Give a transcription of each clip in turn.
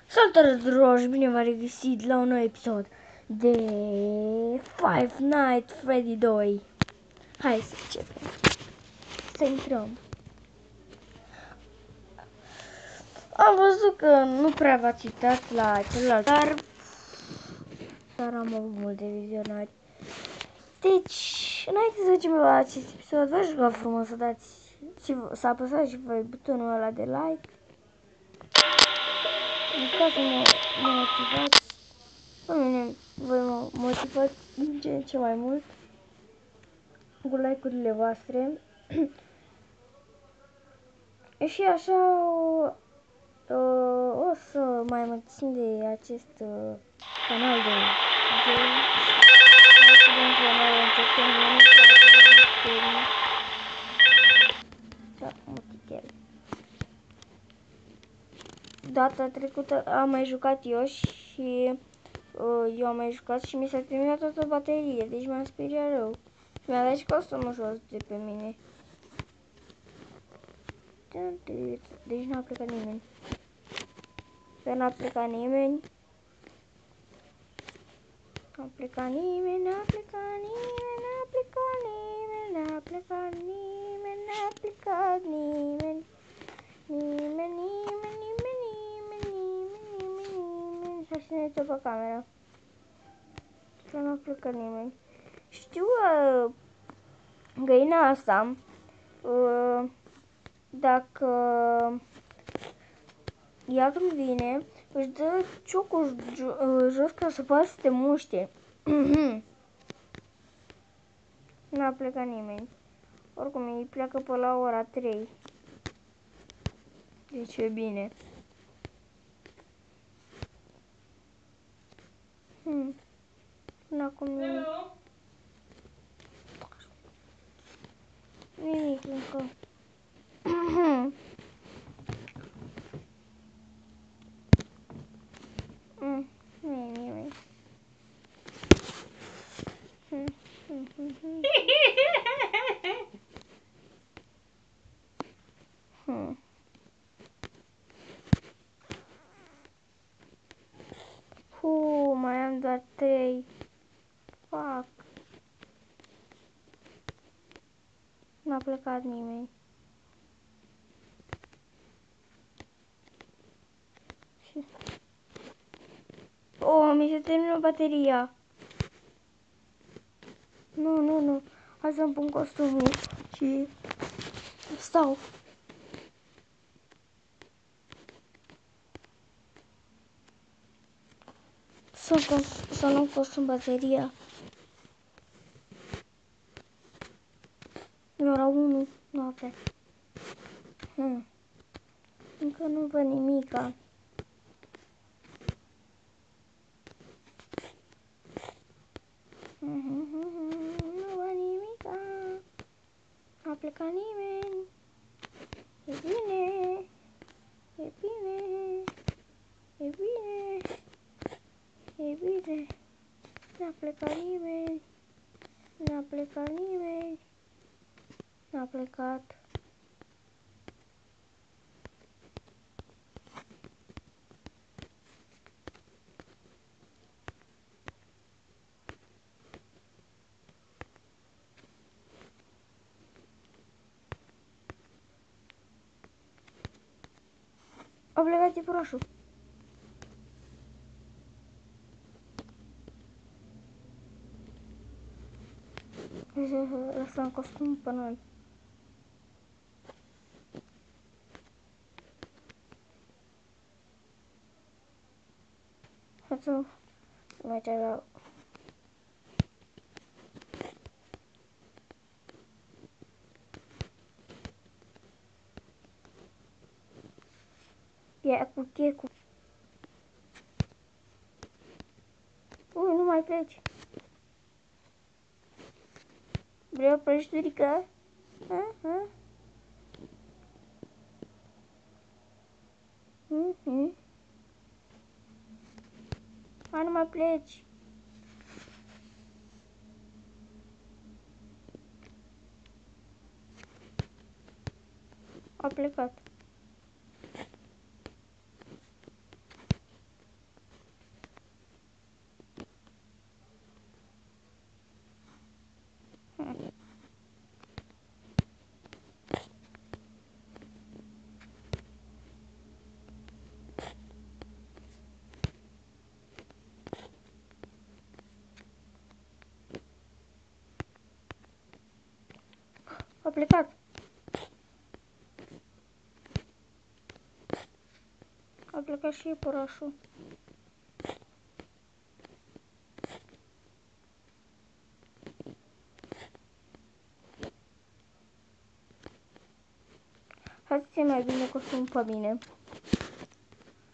Salutare dragi, bine v-am regăsit la un nou episod de Five Nights at Freddy 2. Hai să începem, să intrăm. Am văzut că nu prea v-ați uitat la celălalt, dar am avut multe vizionări. Deci, înainte să începem la acest episod, vă rog frumos să apăsați și voi butonul ăla de like. Ca să mă motivați, pe mine voi mă motivați din ce în ce mai mult cu like-urile voastre. Și așa o să mai mă țin de acest canal de game. Data trecută am mai jucat eu și mi s-a terminat toată baterie, deci m-am speriat rău. Mi-a dat și costumul jos de pe mine. Deci n-a plecat nimeni. N-a plecat nimeni. N-a plecat nimeni, n-a plecat nimeni, n-a plecat nimeni, n-a plecat nimeni, n-a plecat nimeni. Nimeni, nimeni, nimeni, nimeni, nimeni, nimeni. Hai să ne uităm pe cameră. Că n-a plecat nimeni. Știu găina asta, dacă ea când vine, își dă ciocul jos ca să poată să te muște. N-a plecat nimeni. Oricum, ei pleacă pe la ora 3. Deci e bine. Până acum nimic. Nimic încă. Nu e nimic. Mai am doar 3. Fuck. N-a plecat nimeni. Mi se termină bateria. Nu. Hai să-mi pun costumul și stau. Să nu costum bateria. Ora 1 noapte. Încă nu văd nimica. Nu văd nimica. A plecat nimeni. E bine. E bine. E bine. E bine. N-a plecat nimeni. N-a plecat nimeni. N-a plecat. A plecat iepurașul. Lăsăm costumul pe noi. Hai să mergem la... Ia cu checul. Nu mai pleci. Vrei o prăjiturică? Hai, nu mai pleci. A plecat. plecat. A plecat și iepurașul. Hai să ții mai bine că sunt pe mine.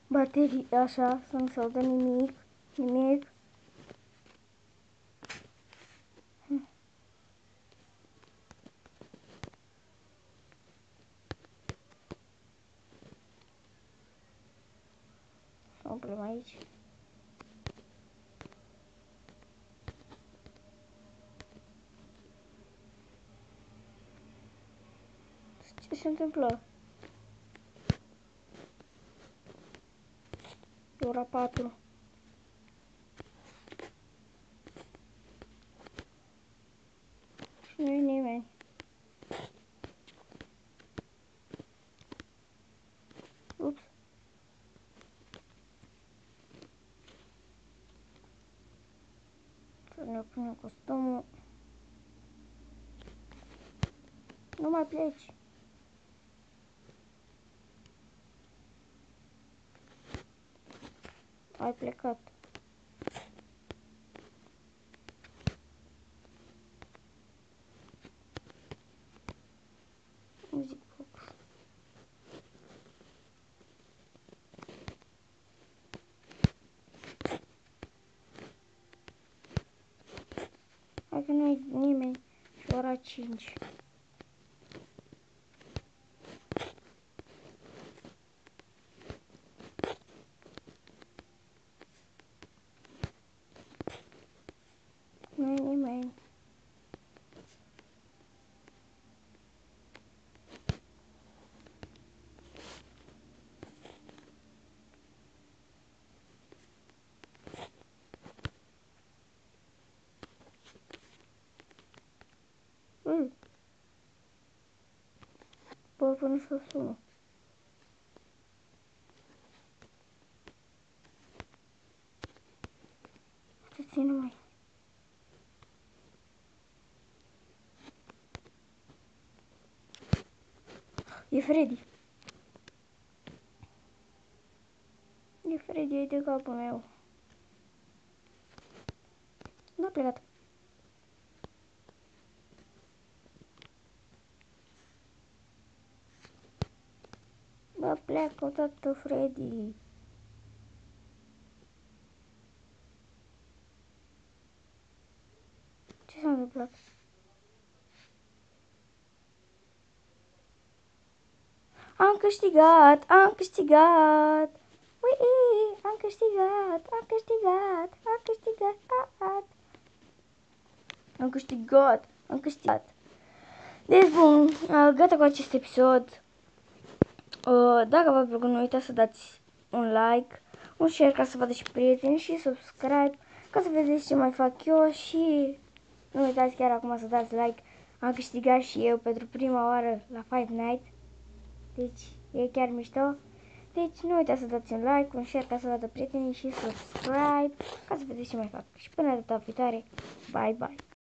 Baterii, așa, să nu se audă nimic. Nimic. Să umplem aici. Ce se întâmplă? E ora 4. Și nu e nimeni. Ups. Să ne punem costumul. Nu mai pleci. Ai plecat. Music box. Hai că nu e nimeni. Și ora 5. Nu e nimeni. Bă, până să sună. Să țină mai. E Freddy. E Freddy, e de capul meu. N-a plecat. Bă, pleacă odată, Freddy. Ce s-a întâmplat? Am câștigat, am câștigat. Ui, am câștigat, am câștigat, am câștigat. Am câștigat, am câștigat. Deci, bun, gata cu acest episod. Dacă v-a plăcut, nu uitați să dați un like, un share ca să vadă și prietenii și subscribe ca să vedeți ce mai fac eu și nu uitați chiar acum să dați like. Am câștigat și eu pentru prima oară la Five Nights. Deci e chiar mișto. Deci nu uitați să dați un like, un share ca să vadă prietenii și subscribe ca să vedeți ce mai fac. Și până data viitoare, bye bye!